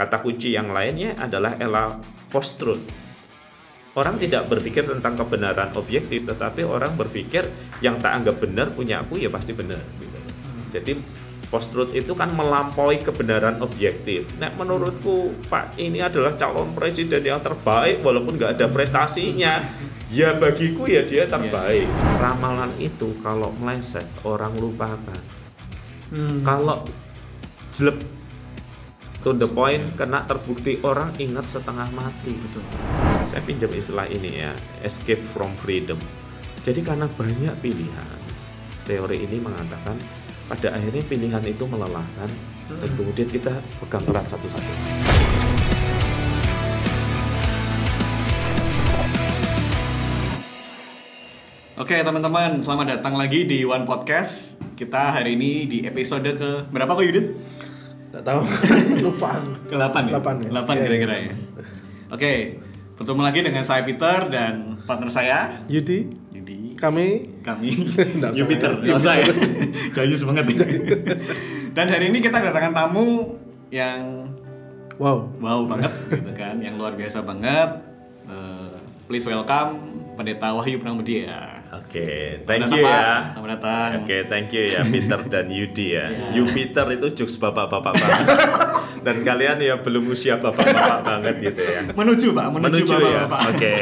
Kata kunci yang lainnya adalah ela post-truth. Orang tidak berpikir tentang kebenaran objektif, tetapi orang berpikir yang tak anggap benar punya aku ya pasti benar. Gitu. Jadi post-truth itu kan melampaui kebenaran objektif. Nah, menurutku Pak ini adalah calon presiden yang terbaik walaupun nggak ada prestasinya. Ya bagiku ya dia terbaik. Ramalan itu kalau meleset orang lupakan. Kalau jelek to the point kena terbukti orang ingat setengah mati. Betul. Saya pinjam istilah ini ya, escape from freedom. Jadi karena banyak pilihan, teori ini mengatakan pada akhirnya pilihan itu melelahkan dan kemudian kita pegang erat satu-satu. Oke teman-teman, selamat datang lagi di One Podcast. Kita hari ini di episode ke berapa kok Yudit? Nggak tahu, lupaan. Ke-8 ya? 8 ya? 8 kira-kira ya. Oke, bertemu lagi dengan saya Peter dan partner saya Yudi, kami Jupiter, nggak usah ya. Jayus banget. Dan hari ini kita kedatangan tamu yang wow banget gitu kan, yang luar biasa banget. Please welcome Pendeta Wahyu Pramudia. Oke, thank you ya. Selamat datang. Oke, thank you ya Peter dan Yudi ya. Jupiter itu jokes bapak-bapak banget. Dan kalian ya belum usia bapak-bapak banget gitu ya. Menuju bapak-bapak. Ya. Oke.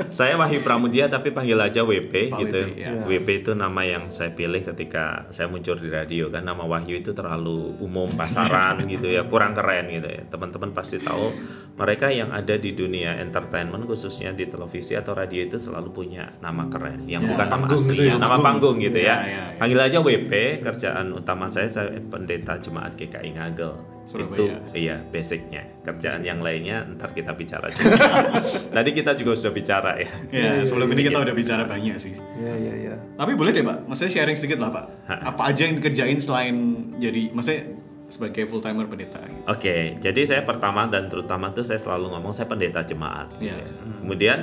Saya Wahyu Pramudia tapi panggil aja WP gitu. WP, ya. WP itu nama yang saya pilih ketika saya muncul di radio kan, nama Wahyu itu terlalu umum pasaran gitu ya, kurang keren gitu ya. Teman-teman pasti tahu mereka yang ada di dunia entertainment khususnya di televisi atau radio itu selalu punya nama keren yang bukan nama asli, gitu ya, nama panggung gitu ya. Panggil aja WP. Kerjaan utama saya pendeta jemaat GKI Ngagel. Surabaya. Itu iya basicnya. Kerjaan yang lainnya ntar kita bicara. Tadi kita juga sudah bicara ya. Ya, sebelum ini kita udah bicara banyak sih. Iya. Tapi boleh deh Pak, maksudnya sharing sedikit lah Pak. Apa aja yang dikerjain selain jadi, maksudnya sebagai full timer pendeta gitu. Oke, jadi saya pertama dan terutama tuh saya selalu ngomong saya pendeta jemaat. Iya. Gitu ya. Kemudian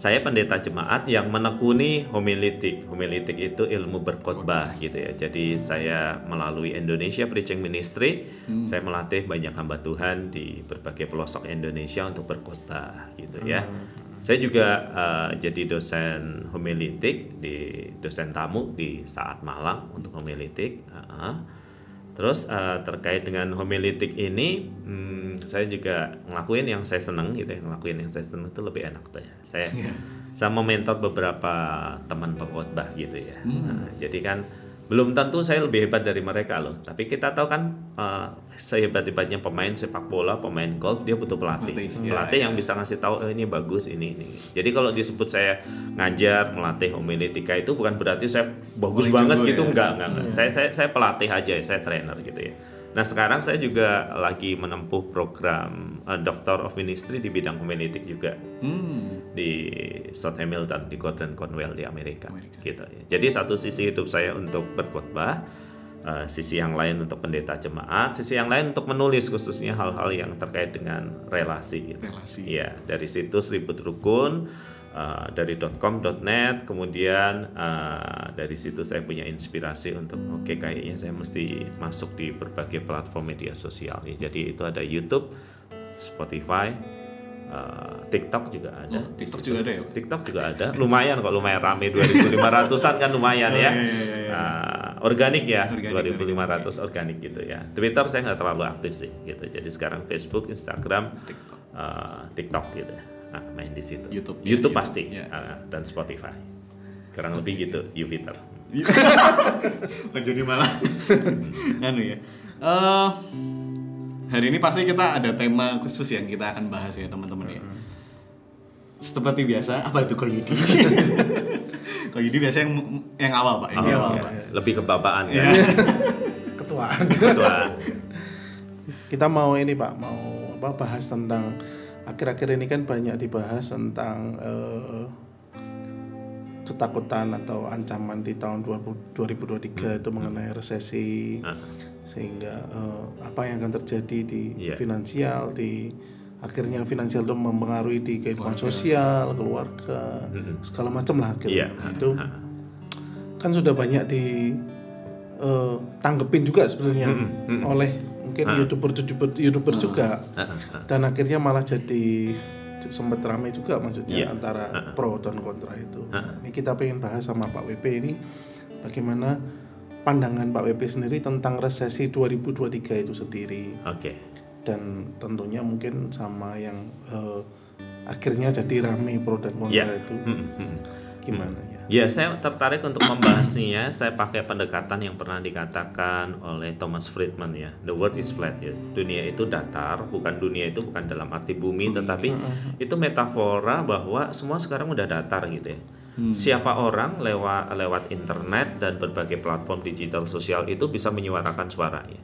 saya pendeta jemaat yang menekuni homiletik. Homiletik itu ilmu berkhotbah gitu ya. Jadi saya melalui Indonesia Preaching Ministry, saya melatih banyak hamba Tuhan di berbagai pelosok Indonesia untuk berkhotbah gitu ya. Saya juga jadi dosen homiletik dosen tamu di Saat Malang untuk homiletik. Terus terkait dengan homiletik ini, saya juga ngelakuin yang saya seneng gitu ya. Ngelakuin yang saya seneng itu lebih enak tuh ya. Saya mementor beberapa teman pengkhotbah gitu ya. Jadi kan belum tentu saya lebih hebat dari mereka loh. Tapi kita tahu kan sehebat-hebatnya pemain sepak bola, pemain golf, dia butuh pelatih. Pelatih yang bisa ngasih tahu ini bagus ini. Jadi kalau disebut saya ngajar, melatih homiletika itu bukan berarti saya bagus banget gitu, enggak. Saya pelatih aja, saya trainer gitu ya. Nah sekarang saya juga lagi menempuh program Doctor of Ministry di bidang homiletik juga di South Hamilton di Gordon Conwell di Amerika. Gitu ya. Jadi satu sisi hidup saya untuk berkhotbah, sisi yang lain untuk pendeta jemaat, sisi yang lain untuk menulis khususnya hal-hal yang terkait dengan relasi. Gitu. Ya, dari situs Ribut Rukun, dari .com.net, kemudian dari situ saya punya inspirasi untuk kayaknya saya mesti masuk di berbagai platform media sosial. Ya, jadi itu ada YouTube, Spotify, TikTok juga ada. TikTok juga ada ya? TikTok juga ada. Lumayan kok, lumayan rame 2.500-an kan lumayan ya. Organik ya, 2.500 organik gitu ya. Twitter saya nggak terlalu aktif sih gitu. Jadi sekarang Facebook, Instagram, TikTok gitu. Main di situ. YouTube pasti dan Spotify. Kurang lebih gitu, Jupiter. Jadi malah ya. Hari ini pasti kita ada tema khusus yang kita akan bahas ya teman-teman ya. Seperti biasa, apa itu Ko Yudi? Ko Yudi biasa yang awal Pak, yang awal Pak. Lebih kebapaan ya. Ketuaan. Kita mau ini Pak, mau bahas tentang akhir-akhir ini kan banyak dibahas tentang ketakutan atau ancaman di tahun 2023 itu mengenai resesi, sehingga apa yang akan terjadi di finansial, di akhirnya finansial itu mempengaruhi di kehidupan sosial, keluarga, segala macam lah akhirnya. Itu kan sudah banyak ditanggepin juga sebenarnya oleh mungkin youtuber juga, dan akhirnya malah jadi sempat ramai juga maksudnya antara pro dan kontra itu. Ini kita pengen bahas sama Pak WP ini bagaimana pandangan Pak WP sendiri tentang resesi 2023 itu sendiri. Dan tentunya mungkin sama yang akhirnya jadi ramai pro dan kontra itu. Gimana ya? Ya, saya tertarik untuk membahasnya. Saya pakai pendekatan yang pernah dikatakan oleh Thomas Friedman ya. The world is flat ya. Dunia itu datar, dunia itu bukan dalam arti bumi, tetapi itu metafora bahwa semua sekarang udah datar gitu ya. Siapa orang lewat internet dan berbagai platform digital sosial itu bisa menyuarakan suaranya.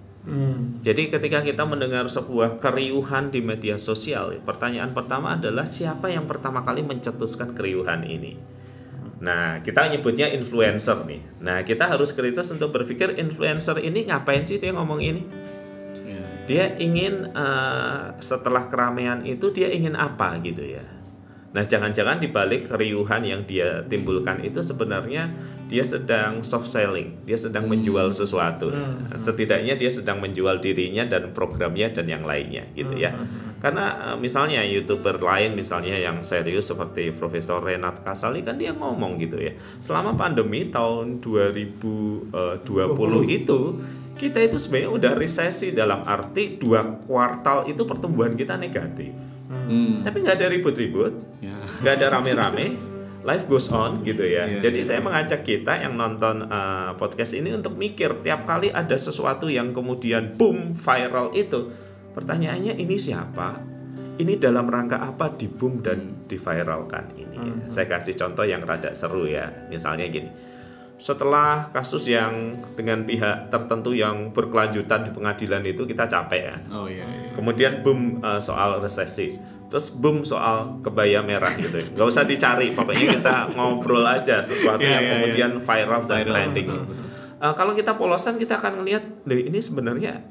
Jadi ketika kita mendengar sebuah keriuhan di media sosial, pertanyaan pertama adalah siapa yang pertama kali mencetuskan keriuhan ini? Nah, kita nyebutnya influencer nih. Nah, kita harus kritis untuk berpikir influencer ini ngapain sih dia ngomong ini? Dia ingin setelah keramaian itu dia ingin apa gitu ya. Nah, jangan-jangan di balik keriuhan yang dia timbulkan itu sebenarnya dia sedang soft selling, dia sedang menjual sesuatu. Setidaknya dia sedang menjual dirinya dan programnya dan yang lainnya gitu ya. Karena misalnya YouTuber lain misalnya yang serius seperti Profesor Renat Kasali kan dia ngomong gitu ya. Selama pandemi tahun 2020 itu kita itu sebenarnya udah resesi, dalam arti 2 kuartal itu pertumbuhan kita negatif. Tapi nggak ada ribut-ribut, nggak ada rame-rame, life goes on gitu ya. Jadi saya mengajak kita yang nonton podcast ini untuk mikir tiap kali ada sesuatu yang kemudian boom viral itu, pertanyaannya ini siapa? Ini dalam rangka apa di boom dan diviralkan ini? Saya kasih contoh yang rada seru ya, misalnya gini. Setelah kasus yang dengan pihak tertentu yang berkelanjutan di pengadilan itu kita capek ya. Kemudian boom soal resesi, terus boom soal kebaya merah gitu. Nggak usah dicari, pokoknya kita ngobrol aja sesuatu yang kemudian viral dan trending. Kalau kita polosan kita akan ngelihat, ini sebenarnya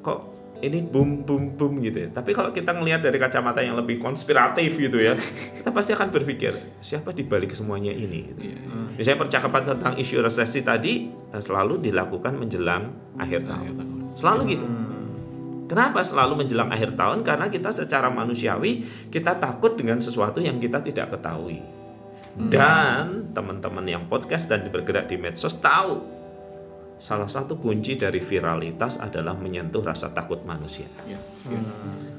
kok ini boom gitu ya. Tapi kalau kita ngelihat dari kacamata yang lebih konspiratif gitu ya, kita pasti akan berpikir siapa di balik semuanya ini gitu. Misalnya percakapan tentang isu resesi tadi selalu dilakukan menjelang akhir tahun. Selalu gitu. Kenapa selalu menjelang akhir tahun? Karena kita secara manusiawi kita takut dengan sesuatu yang kita tidak ketahui. Dan teman-teman yang podcast dan bergerak di medsos tahu salah satu kunci dari viralitas adalah menyentuh rasa takut manusia.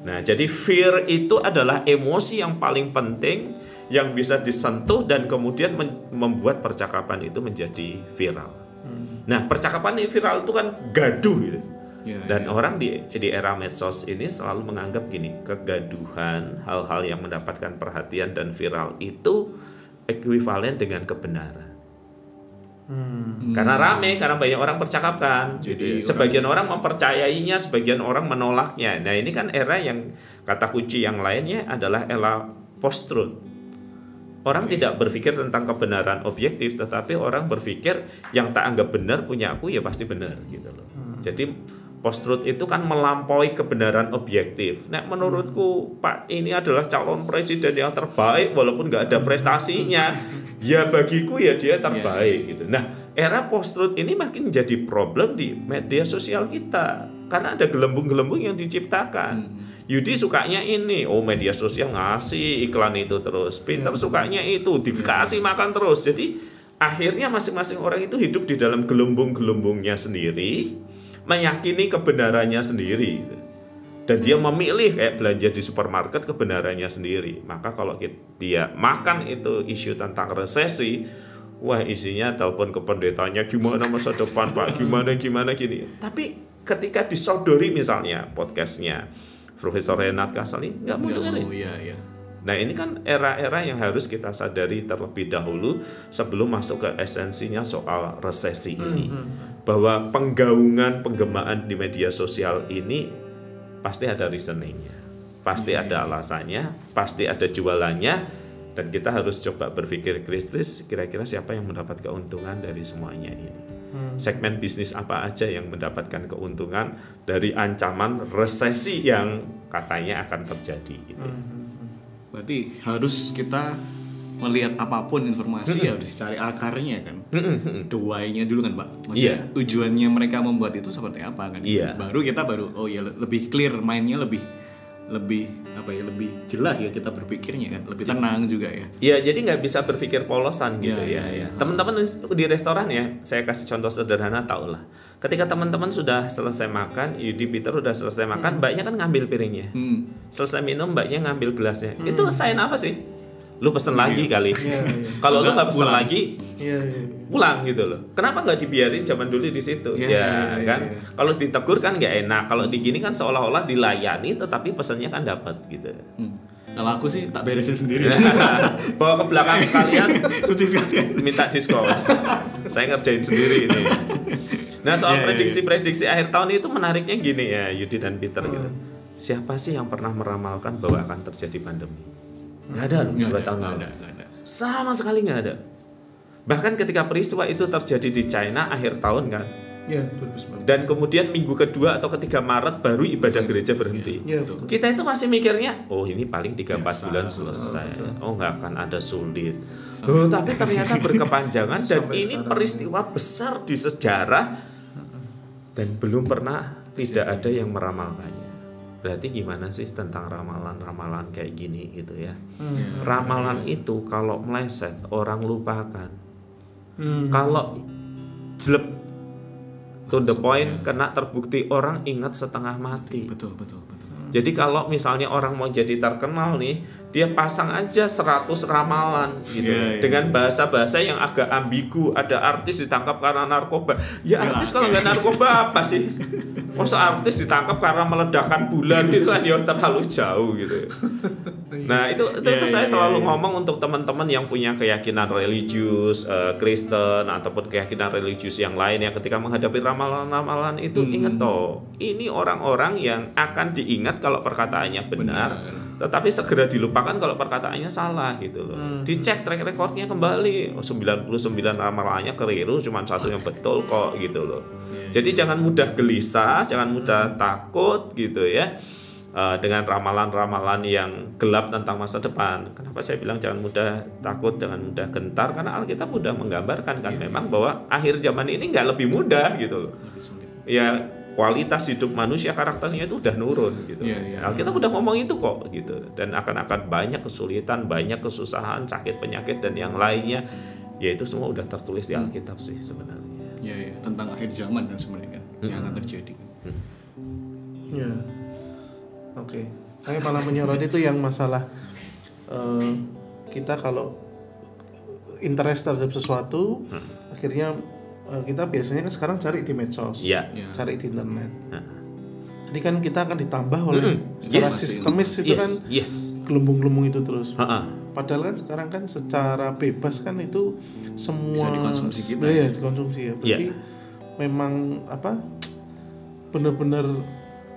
Nah, jadi fear itu adalah emosi yang paling penting yang bisa disentuh dan kemudian membuat percakapan itu menjadi viral. Nah, percakapan viral itu kan gaduh gitu. Dan orang di era medsos ini selalu menganggap gini, kegaduhan, hal-hal yang mendapatkan perhatian dan viral itu ekuivalen dengan kebenaran. Karena rame, karena banyak orang percakapan. Jadi sebagian orang mempercayainya, sebagian orang menolaknya. Nah, ini kan era yang kata kunci yang lainnya adalah era post-truth. Orang tidak berpikir tentang kebenaran objektif, tetapi orang berpikir yang tak anggap benar punya aku ya pasti benar gitu loh. Jadi post-truth itu kan melampaui kebenaran objektif. Nah, menurutku Pak ini adalah calon presiden yang terbaik walaupun nggak ada prestasinya. Ya bagiku ya dia terbaik gitu. Nah, era post-truth ini makin jadi problem di media sosial kita karena ada gelembung-gelembung yang diciptakan. Yudi sukanya ini, media sosial ngasih iklan itu terus. Peter sukanya itu, dikasih makan terus. Jadi akhirnya masing-masing orang itu hidup di dalam gelembung-gelembungnya sendiri, meyakini kebenarannya sendiri. Dan dia memilih kayak belanja di supermarket kebenarannya sendiri. Maka kalau dia makan itu isu tentang resesi, wah isinya telepon ke pendetanya, gimana masa depan Pak, gimana gini. Tapi ketika disodori misalnya podcastnya Profesor Renat Kasali, nggak mau dengerin. Nah, ini kan era-era yang harus kita sadari terlebih dahulu sebelum masuk ke esensinya soal resesi ini. Bahwa penggaungan-penggemaan di media sosial ini pasti ada reasoningnya, pasti ada alasannya, pasti ada jualannya, dan kita harus coba berpikir kritis kira-kira siapa yang mendapat keuntungan dari semuanya ini. Segmen bisnis apa aja yang mendapatkan keuntungan dari ancaman resesi yang katanya akan terjadi gitu. Berarti harus kita melihat apapun informasi harus dicari akarnya kan. The why-nya dulu kan, Pak. Maksudnya tujuannya mereka membuat itu seperti apa kan. Baru kita oh ya lebih clear mind-nya, lebih apa ya, lebih jelas ya kita berpikirnya kan, lebih tenang juga ya. Iya, jadi nggak bisa berpikir polosan gitu ya. Teman-teman di restoran ya, saya kasih contoh sederhana, tau lah. Ketika teman-teman sudah selesai makan, Yudi, Peter udah selesai makan, mbaknya kan ngambil piringnya. Selesai minum, mbaknya ngambil gelasnya. Itu sign apa sih? Lu pesen lagi kali. Kalau lu nggak pesen lagi, pulang gitu loh. Kenapa nggak dibiarin zaman dulu di situ? Kan. Kalau ditegur kan nggak enak. Kalau di gini kan seolah-olah dilayani, tetapi pesennya kan dapat gitu. Kalau aku sih tak beresin sendiri. Bawa ke belakang sekalian, cuci sekalian, minta diskon. Saya ngerjain sendiri ini. Nah, soal prediksi-prediksi akhir tahun itu menariknya gini ya, Yudi dan Peter gitu. Siapa sih yang pernah meramalkan bahwa akan terjadi pandemi? Nggak ada loh, 2 tahun lalu. Sama sekali nggak ada. Bahkan ketika peristiwa itu terjadi di China akhir tahun kan. Ya, 2019. Dan kemudian minggu kedua atau ketiga Maret baru ibadah gereja berhenti. Kita itu masih mikirnya, oh ini paling 3-4 bulan selesai. Oh nggak akan ada sulit. Tapi ternyata berkepanjangan dan ini peristiwa besar di sejarah dan belum pernah tidak ada yang meramalkannya. Berarti gimana sih tentang ramalan-ramalan kayak gini gitu ya. Ramalan itu kalau meleset orang lupakan. Kalau jelek to the point kena terbukti orang ingat setengah mati. Betul. Jadi kalau misalnya orang mau jadi terkenal nih, dia pasang aja 100 ramalan gitu. Dengan bahasa-bahasa yang agak ambigu. Ada artis ditangkap karena narkoba. Ya artis kalau nggak narkoba apa sih? Masa artis ditangkap karena meledakkan bulan itu kan ya terlalu jauh gitu. Nah itu saya selalu ngomong untuk teman-teman yang punya keyakinan religius, Kristen ataupun keyakinan religius yang lain ya, ketika menghadapi ramalan-ramalan itu ingat toh, ini orang-orang yang akan diingat kalau perkataannya benar. Tetapi segera dilupakan kalau perkataannya salah gitu loh. Dicek track recordnya kembali. 99 ramalannya keliru, cuma 1 yang betul kok gitu loh. Jadi jangan mudah gelisah, jangan mudah takut gitu ya. Dengan ramalan-ramalan yang gelap tentang masa depan. Kenapa saya bilang jangan mudah takut, jangan mudah gentar? Karena Alkitab mudah menggambarkan kan memang bahwa akhir zaman ini nggak lebih mudah gitu loh. Ya kualitas hidup manusia, karakternya itu udah nurun gitu. Alkitab udah ngomong itu kok gitu. Dan akan banyak kesulitan, banyak kesusahan, sakit, penyakit dan yang lainnya. Ya itu semua udah tertulis di Alkitab sih sebenarnya. Tentang akhir zaman kan sebenarnya kan yang akan terjadi. Oke. Saya malah menyoroti itu yang masalah kita kalau interest terhadap sesuatu, akhirnya kita biasanya kan sekarang cari di medsos, cari di internet. Jadi kan kita akan ditambah oleh secara sistemis itu kan gelembung-gelembung itu terus. Padahal kan sekarang kan secara bebas kan itu semua bisa dikonsumsi kita. Dikonsumsi ya. Berarti memang benar-benar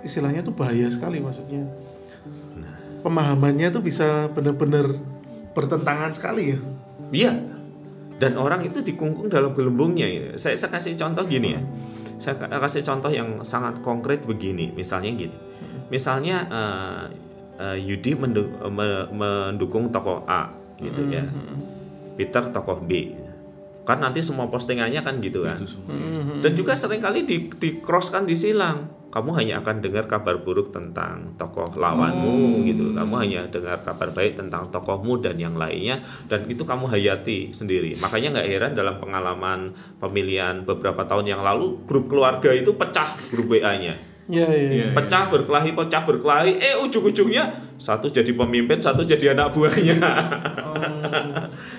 istilahnya tuh bahaya sekali, maksudnya. Pemahamannya tuh bisa benar-benar bertentangan sekali ya. Iya. Dan orang itu dikungkung dalam gelembungnya ya. Saya kasih contoh gini ya. Saya kasih contoh yang sangat konkret begini. Misalnya gini. Misalnya Yudi mendukung tokoh A gitu ya. Peter tokoh B. Kan nanti semua postingannya kan gitu kan. Dan juga seringkali di cross kan disilang. Kamu hanya akan dengar kabar buruk tentang tokoh lawanmu gitu. Kamu hanya dengar kabar baik tentang tokohmu dan yang lainnya, dan itu kamu hayati sendiri. Makanya nggak heran dalam pengalaman pemilihan beberapa tahun yang lalu, grup keluarga itu pecah, grup WA-nya. Pecah berkelahi, ujung-ujungnya satu jadi pemimpin, satu jadi anak buahnya.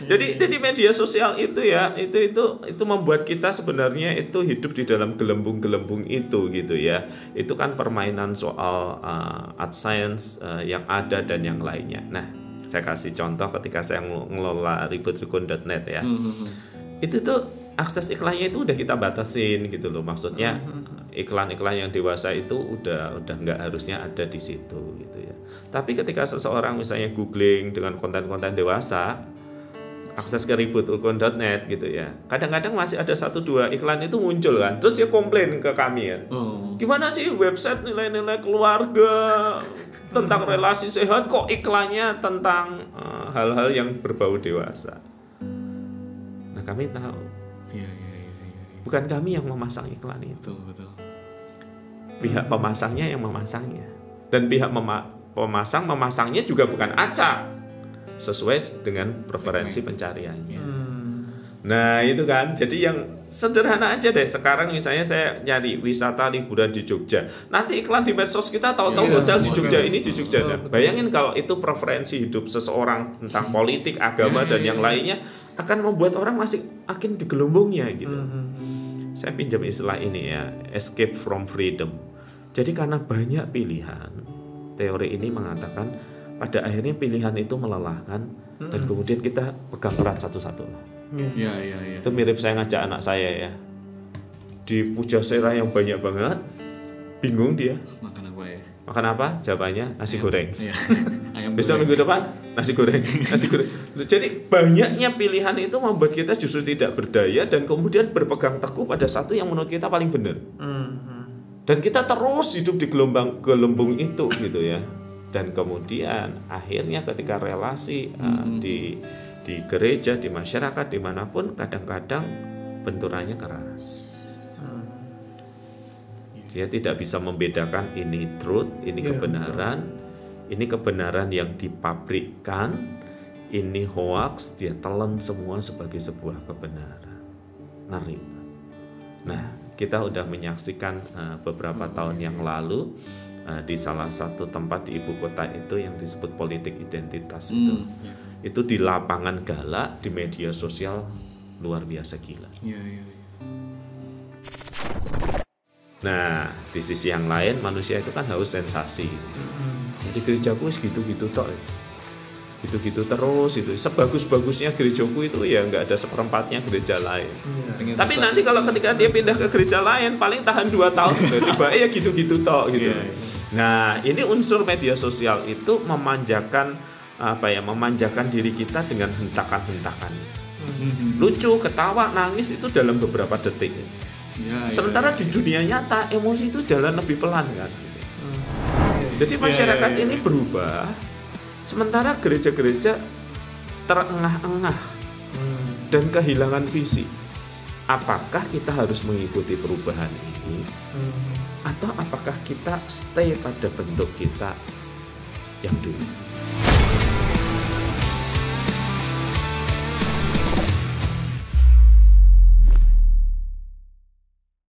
Jadi media sosial itu ya, itu membuat kita sebenarnya itu hidup di dalam gelembung-gelembung itu gitu ya. Itu kan permainan soal AdSense yang ada dan yang lainnya. Nah, saya kasih contoh ketika saya ngelola ributrekun.net ya. Itu tuh akses iklannya itu udah kita batasin gitu loh. Maksudnya iklan-iklan yang dewasa itu udah nggak harusnya ada di situ gitu ya. Tapi ketika seseorang misalnya googling dengan konten-konten dewasa, akses ke ributrekun.net gitu ya, kadang-kadang masih ada 1-2 iklan itu muncul kan, terus dia komplain ke kami ya, gimana sih website nilai-nilai keluarga tentang relasi sehat kok iklannya tentang hal-hal yang berbau dewasa. Nah, kami tahu. Bukan kami yang memasang iklan itu. Betul. Pihak pemasangnya yang memasangnya. Dan pihak pemasangnya juga bukan acak. Sesuai dengan preferensi pencariannya. Nah, itu kan. Jadi yang sederhana aja deh. Sekarang misalnya saya nyari wisata liburan di Jogja. Nanti iklan di medsos kita tahu-tahu hotel di Jogja ini di Jogja. Nah, bayangin kalau itu preferensi hidup seseorang tentang politik, agama dan yang lainnya, akan membuat orang masih akan digelombongnya gitu. Saya pinjam istilah ini ya, escape from freedom. Jadi karena banyak pilihan, teori ini mengatakan pada akhirnya pilihan itu melelahkan dan kemudian kita pegang erat satu-satu. Itu mirip saya ngajak anak saya ya di Pujasera yang banyak banget, bingung dia. Makan apa ya? Makan apa? Jawabannya nasi goreng. Ayam Besok minggu depan nasi goreng. Jadi banyaknya pilihan itu membuat kita justru tidak berdaya dan kemudian berpegang teguh pada satu yang menurut kita paling benar. Dan kita terus hidup di gelembung itu gitu ya. Dan kemudian akhirnya ketika relasi di gereja, di masyarakat, dimanapun kadang-kadang benturannya keras. Dia tidak bisa membedakan ini truth, ini kebenaran, ini kebenaran yang dipabrikkan, ini hoax, dia telan semua sebagai sebuah kebenaran. Ngeri. Nah, kita udah menyaksikan beberapa tahun yang lalu di salah satu tempat di ibu kota itu yang disebut politik identitas itu di lapangan galak, di media sosial luar biasa gila. Nah, di sisi yang lain manusia itu kan haus sensasi. Di gerejaku gitu-gitu tok. Gitu-gitu terus itu. Sebagus-bagusnya gerejaku itu ya nggak ada seperempatnya gereja lain. Tapi nanti kalau ketika dia pindah ke gereja lain paling tahan 2 tahun tiba ya gitu-gitu tok gitu. Nah, ini unsur media sosial itu memanjakan memanjakan diri kita dengan hentakan-hentakan. Lucu, ketawa, nangis itu dalam beberapa detik. Sementara di dunia nyata emosi itu jalan lebih pelan kan. Jadi masyarakat ini berubah, sementara gereja-gereja terengah-engah dan kehilangan visi. Apakah kita harus mengikuti perubahan ini, atau apakah kita stay pada bentuk kita yang dulu?